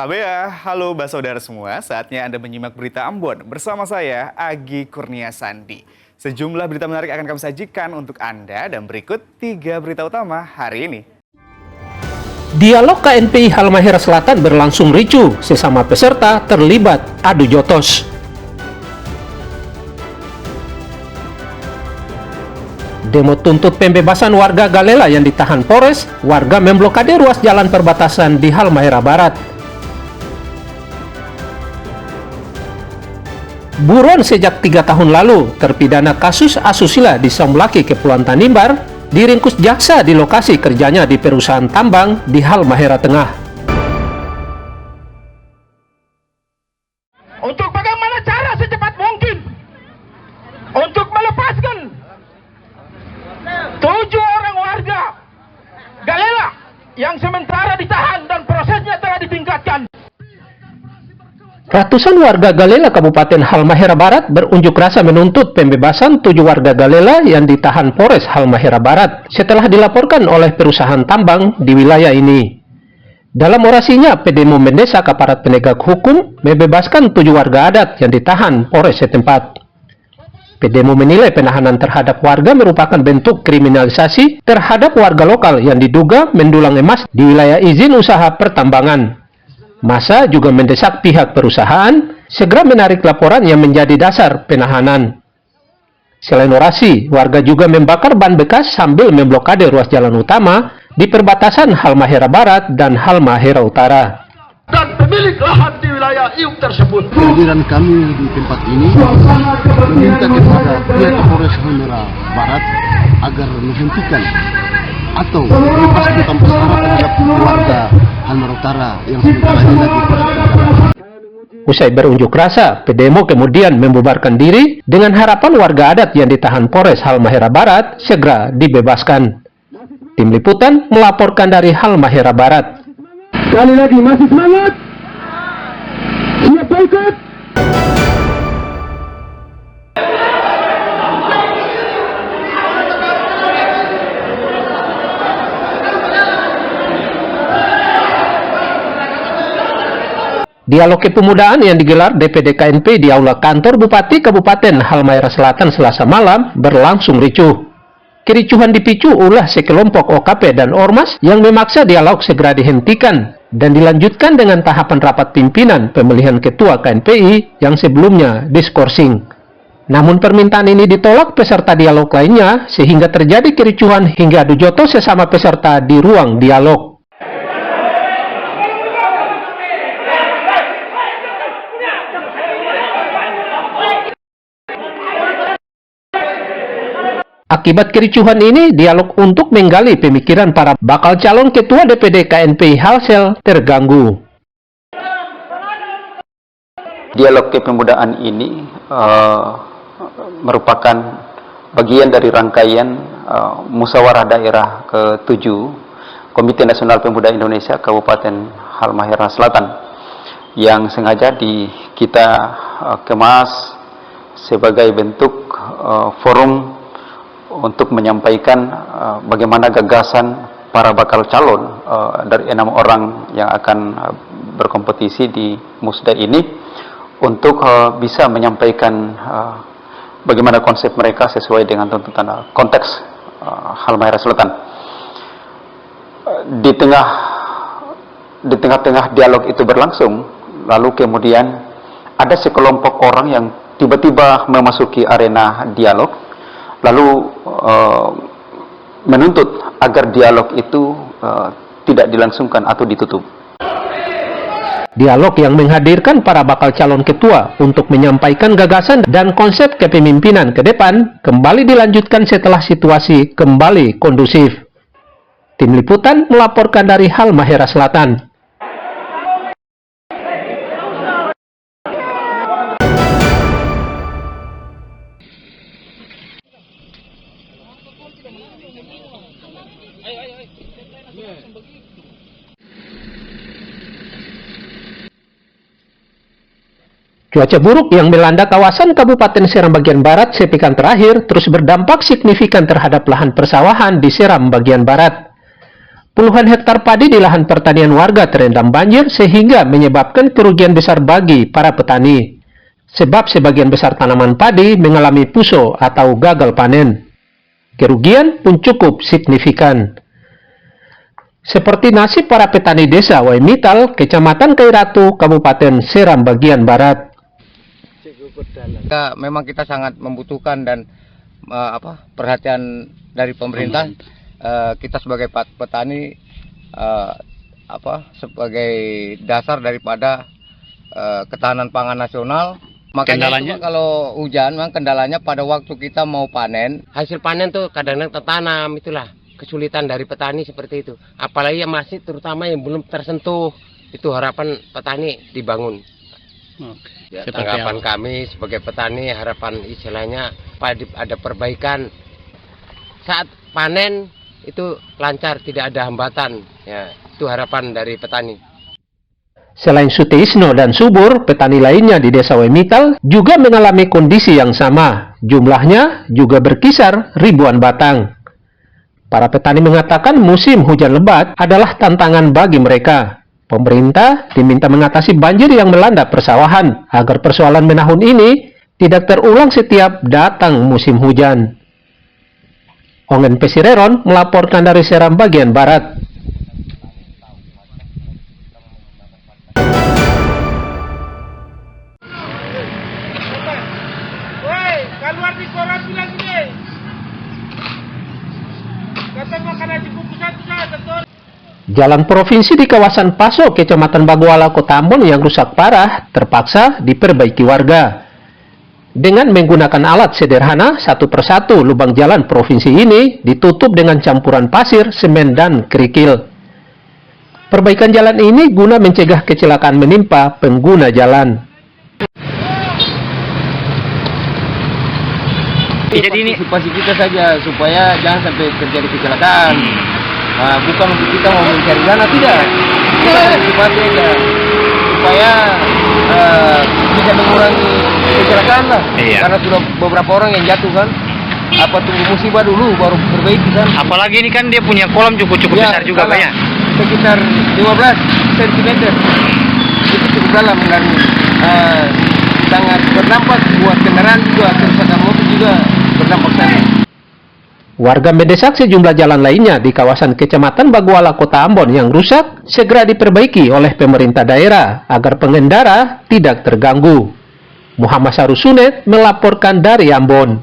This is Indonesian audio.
Habea, halo saudara semua, saatnya Anda menyimak berita Ambon bersama saya, Agi Kurnia Sandi. Sejumlah berita menarik akan kami sajikan untuk Anda dan berikut 3 berita utama hari ini. Dialog KNPI Halmahera Selatan berlangsung ricuh, sesama peserta terlibat adu jotos. Demo tuntut pembebasan warga Galela yang ditahan Polres, warga memblokade ruas jalan perbatasan di Halmahera Barat. Buron sejak 3 tahun lalu, terpidana kasus asusila di Somlaki, Kepulauan Tanimbar, diringkus jaksa di lokasi kerjanya di perusahaan tambang di Halmahera Tengah. Untuk bagaimana cara secepat mungkin untuk melepaskan 7 orang warga Galela yang sementara ditahan dan prosesnya telah ditingkatkan. Ratusan warga Galela Kabupaten Halmahera Barat berunjuk rasa menuntut pembebasan 7 warga Galela yang ditahan Polres Halmahera Barat setelah dilaporkan oleh perusahaan tambang di wilayah ini. Dalam orasinya, Pedemo mendesak aparat penegak hukum membebaskan 7 warga adat yang ditahan Polres setempat. Pedemo menilai penahanan terhadap warga merupakan bentuk kriminalisasi terhadap warga lokal yang diduga mendulang emas di wilayah izin usaha pertambangan. Masa juga mendesak pihak perusahaan segera menarik laporan yang menjadi dasar penahanan. Selain orasi, warga juga membakar ban bekas sambil memblokade ruas jalan utama di perbatasan Halmahera Barat dan Halmahera Utara. Dan pemilik lahan di wilayah IUP tersebut. Kehadiran kami di tempat ini meminta kepada pihak Polres Halmahera Barat agar menghentikan atau melepaskan tanpa syarat terhadap warga Halmahera Utara yang sementara ini lagi proses penangkapan. Usai berunjuk rasa, pedemo kemudian membubarkan diri dengan harapan warga adat yang ditahan Polres Halmahera Barat segera dibebaskan. Tim Liputan melaporkan dari Halmahera Barat. Sekali lagi masih semangat. Siap boykot. Dialog kepemudaan yang digelar DPD KNP di Aula Kantor Bupati Kabupaten Halmahera Selatan Selasa malam berlangsung ricuh. Kericuhan dipicu ulah sekelompok OKP dan Ormas yang memaksa dialog segera dihentikan dan dilanjutkan dengan tahapan rapat pimpinan pemilihan ketua KNPI yang sebelumnya diskorsing. Namun permintaan ini ditolak peserta dialog lainnya sehingga terjadi kericuhan hingga adu jotos sesama peserta di ruang dialog. Akibat kericuhan ini, dialog untuk menggali pemikiran para bakal calon ketua DPD KNPI Halsel terganggu. Dialog kepemudaan ini merupakan bagian dari rangkaian musyawarah daerah ke-7 Komite Nasional Pemuda Indonesia Kabupaten Halmahera Selatan yang sengaja kita kemas sebagai bentuk forum untuk menyampaikan bagaimana gagasan para bakal calon dari 6 orang yang akan berkompetisi di Musda ini untuk bisa menyampaikan bagaimana konsep mereka sesuai dengan tuntutan konteks Halmahera Selatan. Di tengah-tengah dialog itu berlangsung, lalu kemudian ada sekelompok orang yang tiba-tiba memasuki arena dialog lalu menuntut agar dialog itu tidak dilangsungkan atau ditutup. Dialog yang menghadirkan para bakal calon ketua untuk menyampaikan gagasan dan konsep kepemimpinan ke depan kembali dilanjutkan setelah situasi kembali kondusif. Tim Liputan melaporkan dari Halmahera Selatan. Cuaca buruk yang melanda kawasan Kabupaten Seram bagian Barat sepekan terakhir terus berdampak signifikan terhadap lahan persawahan di Seram bagian Barat. Puluhan hektar padi di lahan pertanian warga terendam banjir sehingga menyebabkan kerugian besar bagi para petani. Sebab sebagian besar tanaman padi mengalami puso atau gagal panen. Kerugian pun cukup signifikan. Seperti nasib para petani desa Waimital, Kecamatan Kairatu, Kabupaten Seram bagian barat. Memang kita sangat membutuhkan dan perhatian dari pemerintah. Kita sebagai petani sebagai dasar daripada ketahanan pangan nasional. Makanya itu, kalau hujan, memang kendalanya pada waktu kita mau panen. Hasil panen tuh kadang-kadang tertanam, itulah kesulitan dari petani seperti itu. Apalagi yang masih terutama yang belum tersentuh, itu harapan petani dibangun. Ya, tanggapan kami sebagai petani, harapan istilahnya ada perbaikan. Saat panen itu lancar, tidak ada hambatan. Ya, itu harapan dari petani. Selain Sutisno dan Subur, petani lainnya di desa Waimital juga mengalami kondisi yang sama. Jumlahnya juga berkisar ribuan batang. Para petani mengatakan musim hujan lebat adalah tantangan bagi mereka. Pemerintah diminta mengatasi banjir yang melanda persawahan agar persoalan menahun ini tidak terulang setiap datang musim hujan. Ongen Pesireron melaporkan dari Seram bagian barat. Keluar di koran bilang ini. Katanya karena dibungkusan betul. Jalan provinsi di kawasan Paso, Kecamatan Baguala, Kota Ambon yang rusak parah terpaksa diperbaiki warga. Dengan menggunakan alat sederhana, satu persatu lubang jalan provinsi ini ditutup dengan campuran pasir, semen, dan kerikil. Perbaikan jalan ini guna mencegah kecelakaan menimpa pengguna jalan. Jadi ini partisipasi kita saja supaya jangan sampai terjadi kecelakaan. Bukan untuk kita mau mencari dana, tidak. Kita partisipasi aja supaya bisa mengurangi kecelakaan lah. Iya. Karena sudah beberapa orang yang jatuh kan. Apa tunggu musibah dulu baru perbaiki kan. Apalagi ini kan dia punya kolam cukup besar juga Pak ya. Sekitar 15 cm. Itu cukup dalam dan sangat berdampak buat kendaraan juga, kerusakan motor juga berdampak sana. Warga mendesak sejumlah jalan lainnya di kawasan Kecamatan Baguala, Kota Ambon yang rusak segera diperbaiki oleh pemerintah daerah agar pengendara tidak terganggu. Muhammad Sarusunet melaporkan dari Ambon.